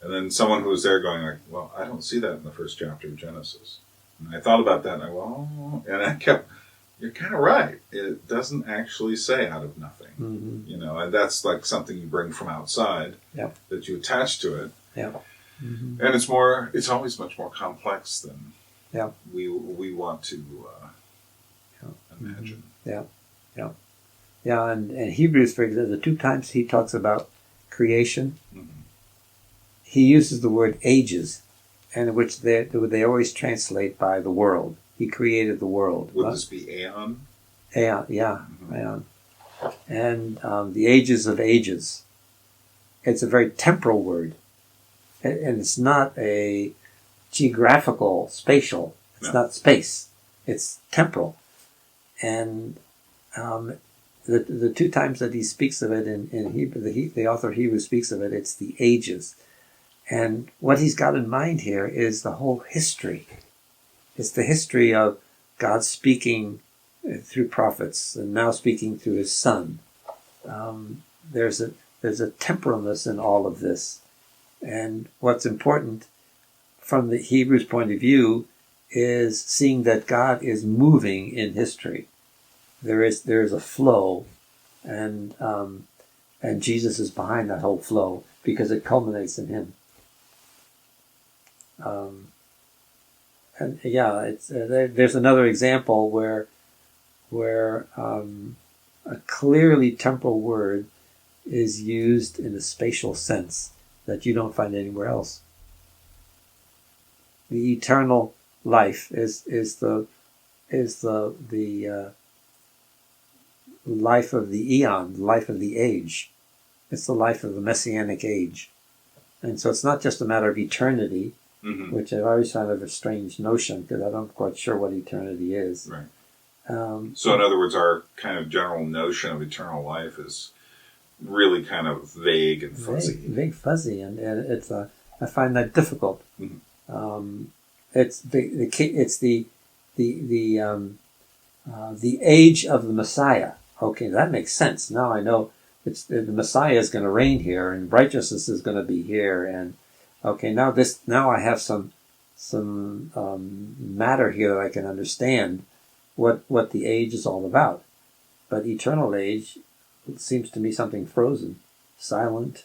And then someone who was there going like, well, I don't see that in the first chapter of Genesis. And I thought about that and I kept, you're kind of right. It doesn't actually say out of nothing. Mm-hmm. And that's like something you bring from outside that you attach to it. Yeah. Mm-hmm. And it's always much more complex than we want to imagine. Yeah, and Hebrews, for example, the two times he talks about creation, he uses the word ages, and which they always translate by the world. He created the world. Would this be aeon? Aeon, yeah, aeon. And the ages of ages. It's a very temporal word. And it's not a geographical, spatial. It's not space. It's temporal. And the two times that he speaks of it in Hebrew, the author of Hebrews speaks of it, it's the ages. And what he's got in mind here is the whole history. It's the history of God speaking through prophets and now speaking through his Son. There's a temporalness in all of this. And what's important from the Hebrews point of view is seeing that God is moving in history. There is a flow, and Jesus is behind that whole flow because it culminates in him. There's another example where a clearly temporal word is used in a spatial sense that you don't find anywhere else. The eternal life is the life of the eon, the life of the age. It's the life of the messianic age. And so it's not just a matter of eternity, which I've always found a strange notion because I'm not quite sure what eternity is. Right. So in other words, our kind of general notion of eternal life is really kind of vague and fuzzy. Vague, fuzzy, and it's I find that difficult. It's the age of the Messiah. Okay, that makes sense. Now I know the Messiah is going to reign here, and righteousness is going to be here, and okay, now I have some matter here that I can understand what the age is all about. But eternal age seems to me something frozen, silent,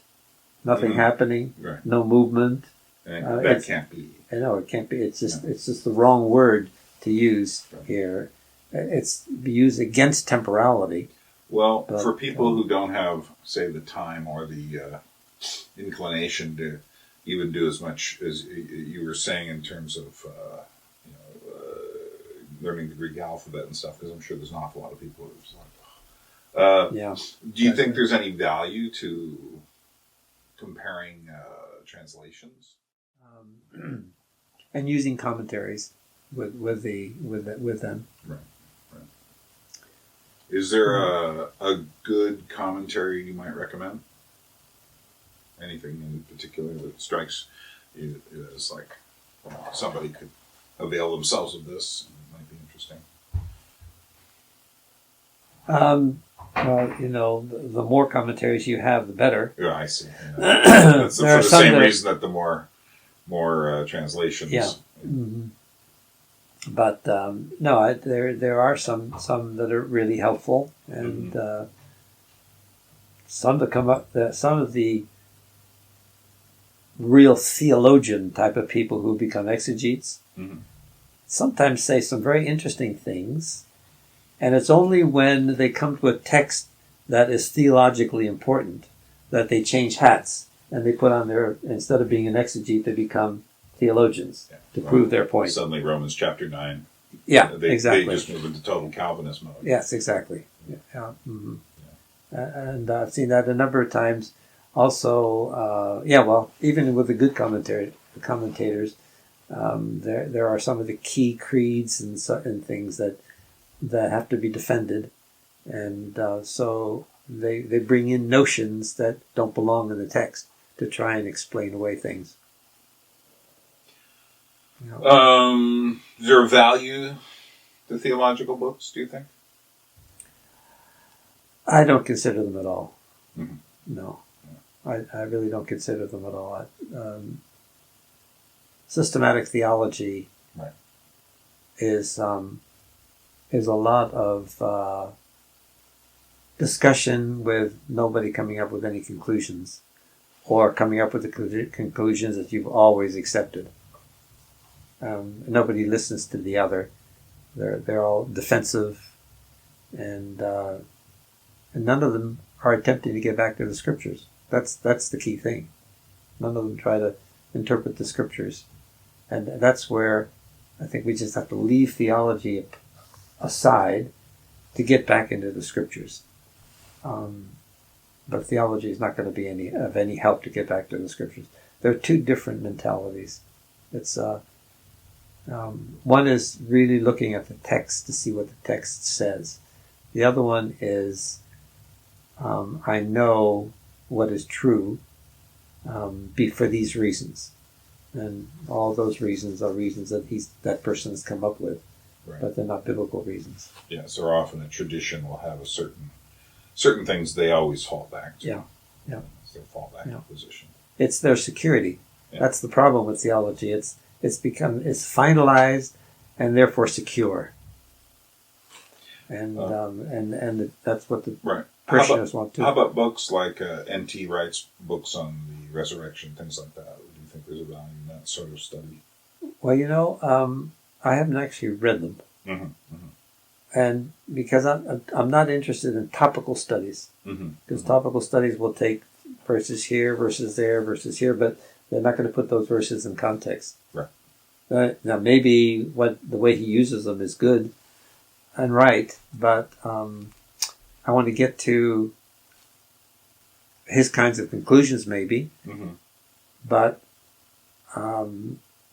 nothing happening, no movement. That can't be. I know it can't be. It's just the wrong word to use here. It's used against temporality. Well, for people who don't have, say, the time or the inclination to even do as much as you were saying in terms of learning the Greek alphabet and stuff, because I'm sure there's an awful lot of people who are just like, do you think there's any value to comparing translations? and using commentaries with them. Right. Is there a good commentary you might recommend? Anything in particular that strikes you as like somebody could avail themselves of this? It might be interesting. Well, the more commentaries you have, the better. Yeah, I see. Yeah. That's for There are the some same that- reason that the more translations. Yeah. Mm-hmm. But no, there are some that are really helpful, and some that come up. Some of the real theologian type of people who become exegetes sometimes say some very interesting things, and it's only when they come to a text that is theologically important that they change hats and they put on their, instead of being an exegete, they become theologians to prove their point. Suddenly, Romans chapter 9. Yeah, They exactly. just move into total Calvinist mode. Yes, exactly. Yeah. Mm-hmm. And I've seen that a number of times. Also, even with the good commentators, there are some of the key creeds and things that have to be defended, and so they bring in notions that don't belong in the text to try and explain away things. Is there a value to theological books, do you think? I don't consider them at all. Mm-hmm. No, I really don't consider them at all. Systematic theology is a lot of discussion with nobody coming up with any conclusions, or coming up with the conclusions that you've always accepted. Nobody listens to the other. They're all defensive, and none of them are attempting to get back to the scriptures. That's the key thing. None of them try to interpret the scriptures, and that's where I think we just have to leave theology aside to get back into the scriptures. But theology is not going to be of any help to get back to the scriptures. There are two different mentalities. It's one is really looking at the text to see what the text says. The other one is I know what is true for these reasons, and all those reasons are reasons that that person has come up with, but they're not biblical reasons. Yeah, so often a tradition will have a certain things they always fall back to. Yeah. It's their fallback position. It's their security. Yeah. That's the problem with theology. It's finalized and therefore secure. And that's what the parishioners want to. How about books like N.T. writes books on the resurrection, things like that? Do you think there's a value in that sort of study? Well, I haven't actually read them. Mm-hmm. Mm-hmm. And because I'm not interested in topical studies, because topical studies will take verses here, verses there, verses here, but they're not going to put those verses in context. Right. Now, maybe the way he uses them is good and right, but I want to get to his kinds of conclusions, maybe, but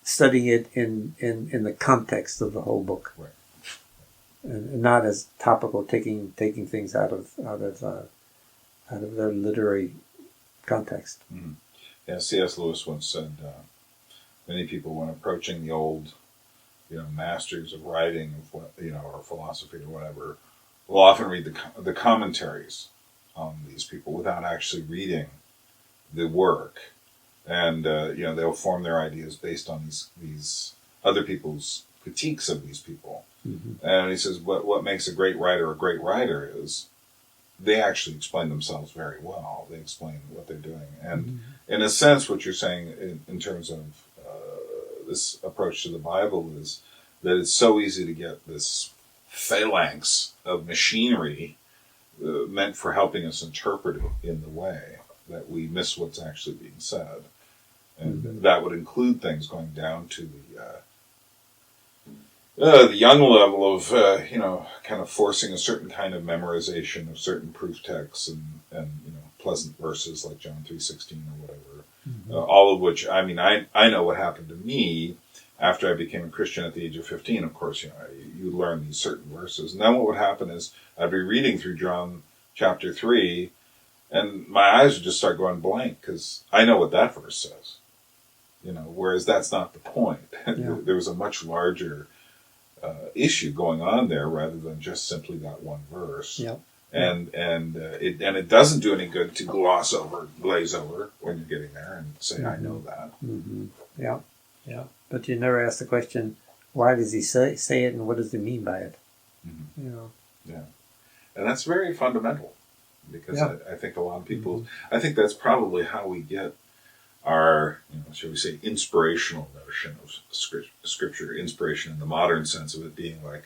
studying it in the context of the whole book. Right. And not as topical, taking things out of their literary context. Mm-hmm. Yeah, C.S. Lewis once said, many people, when approaching the old, masters of writing, or philosophy or whatever, will often read the commentaries on these people without actually reading the work, and they'll form their ideas based on these other people's critiques of these people. Mm-hmm. And he says, what makes a great writer is they actually explain themselves very well. They explain what they're doing. And in a sense, what you're saying in terms of this approach to the Bible is that it's so easy to get this phalanx of machinery meant for helping us interpret it in the way that we miss what's actually being said. And that would include things going down to the young level of, kind of forcing a certain kind of memorization of certain proof texts and pleasant verses like John 3:16 or whatever, all of which, I mean, I know what happened to me after I became a Christian at the age of 15. Of course, you learn these certain verses. And then what would happen is I'd be reading through John chapter 3, and my eyes would just start going blank because I know what that verse says. Whereas that's not the point. Yeah. There was a much larger issue going on there rather than just simply that one verse. Yeah. And it doesn't do any good to glaze over when you're getting there and say, I know that. Mm-hmm. Yeah. Yeah. But you never ask the question, why does he say it and what does he mean by it? Mm-hmm. Yeah. And that's very fundamental because I think a lot of people, I think that's probably how we get our, shall we say, inspirational notion of scripture, inspiration in the modern sense of it being like,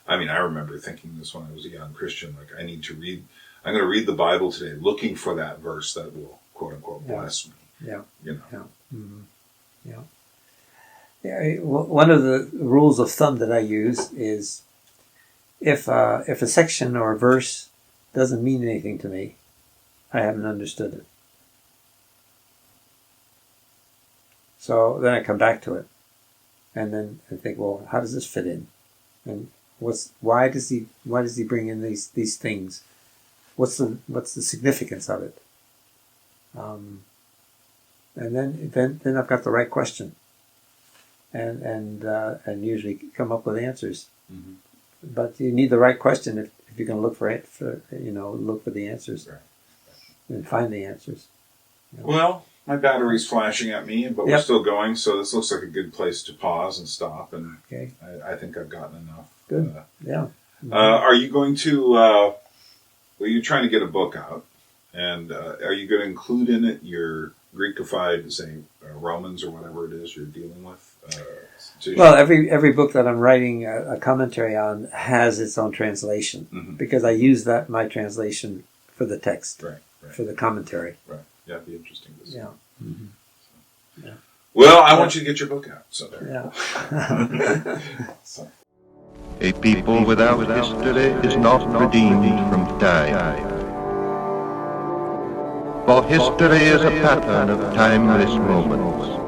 I mean, I remember thinking this when I was a young Christian, like I'm going to read the Bible today looking for that verse that will, quote unquote, bless me. Yeah. Yeah. Mm-hmm. Yeah. Yeah. Well, one of the rules of thumb that I use is if a section or a verse doesn't mean anything to me, I haven't understood it. So then I come back to it, and then I think, well, how does this fit in? And why does he bring in these things? What's the significance of it? And then I've got the right question, and usually come up with answers. Mm-hmm. But you need the right question if you're going to look look for the answers, right. And find the answers. Well, my battery's flashing at me, but we're still going, so this looks like a good place to pause and stop. And okay. I think I've gotten enough. Good. Yeah. Mm-hmm. Are you going to? You're trying to get a book out, and are you going to include in it your Greekified, say, Romans or whatever it is you're dealing with? Well, every book that I'm writing a commentary on has its own translation because I use my translation for the text, right. For the commentary. Right. Yeah, it'd be interesting to see. Yeah. Mm-hmm. So. Yeah. Well, I want you to get your book out. So there. Yeah. So. A people without history is not redeemed from time. For history is a pattern of timeless moments.